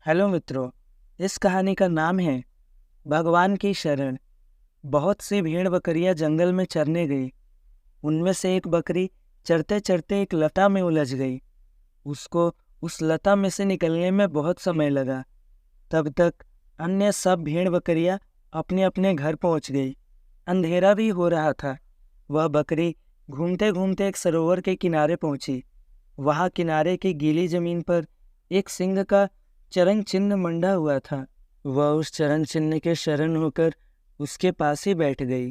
Hello मित्रों। इस कहानी का नाम है भगवान की शरण। बहुत सी भेड़ बकरियां जंगल में चरने गई। उनमें से एक बकरी चरते चरते एक लता में उलझ गई। उसको उस लता में से निकलने में बहुत समय लगा। तब तक अन्य सब भेड़ बकरियां अपने अपने घर पहुंच गई। अंधेरा भी हो रहा था। वह बकरी घूमते घूमते एक सरोवर के किनारे पहुंची। वहां किनारे की गीली जमीन पर एक सिंह का चरण चिन्ह मंडा हुआ था। वह उस चरण चिन्ह के शरण होकर उसके पास ही बैठ गई।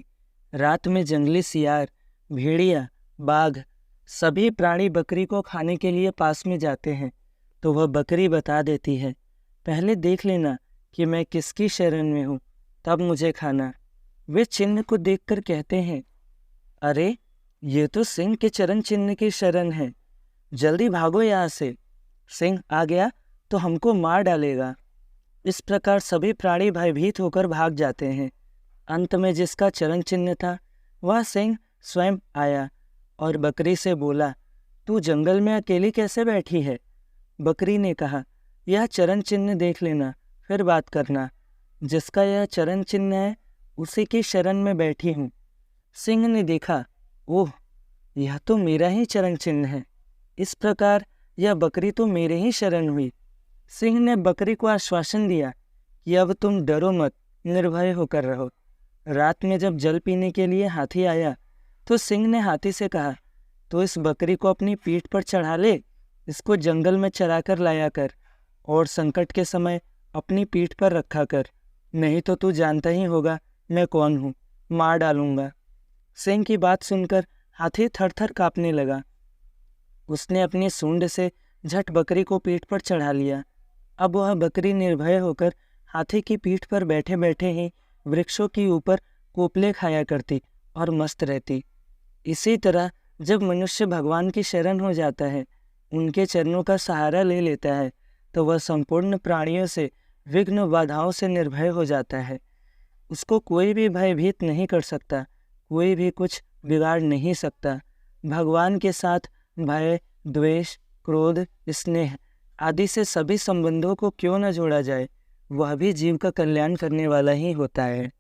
रात में जंगली सियार, भेड़िया, बाघ सभी प्राणी बकरी को खाने के लिए पास में जाते हैं, तो वह बकरी बता देती है, पहले देख लेना कि मैं किसकी शरण में हूँ, तब मुझे खाना। वे चिन्ह को देखकर कहते हैं, अरे ये तो सिंह के चरण चिन्ह की शरण है, जल्दी भागो यहाँ से। सिंह आ गया तो हमको मार डालेगा। इस प्रकार सभी प्राणी भयभीत होकर भाग जाते हैं। अंत में जिसका चरण चिन्ह था वह सिंह स्वयं आया और बकरी से बोला, तू जंगल में अकेली कैसे बैठी है? बकरी ने कहा, यह चरण चिन्ह देख लेना, फिर बात करना। जिसका यह चरण चिन्ह है उसी की शरण में बैठी हूँ। सिंह ने देखा, ओह, यह तो मेरा ही चरण चिन्ह है। इस प्रकार यह बकरी तो मेरे ही शरण हुई। सिंह ने बकरी को आश्वासन दिया कि अब तुम डरो मत, निर्भय होकर रहो। रात में जब जल पीने के लिए हाथी आया तो सिंह ने हाथी से कहा, तो इस बकरी को अपनी पीठ पर चढ़ा ले, इसको जंगल में चरा कर लाया कर और संकट के समय अपनी पीठ पर रखा कर, नहीं तो तू जानता ही होगा मैं कौन हूँ, मार डालूंगा। सिंह की बात सुनकर हाथी थर थर काँपने लगा। उसने अपनी सूंड से झट बकरी को पीठ पर चढ़ा लिया। अब वह बकरी निर्भय होकर हाथी की पीठ पर बैठे बैठे ही वृक्षों के ऊपर कोपले खाया करती और मस्त रहती। इसी तरह जब मनुष्य भगवान की शरण हो जाता है, उनके चरणों का सहारा ले लेता है, तो वह संपूर्ण प्राणियों से, विघ्न बाधाओं से निर्भय हो जाता है। उसको कोई भी भयभीत नहीं कर सकता, कोई भी कुछ बिगाड़ नहीं सकता। भगवान के साथ भय, द्वेष, क्रोध, स्नेह आदि से सभी संबंधों को क्यों न जोड़ा जाए, वह भी जीव का कल्याण करने वाला ही होता है।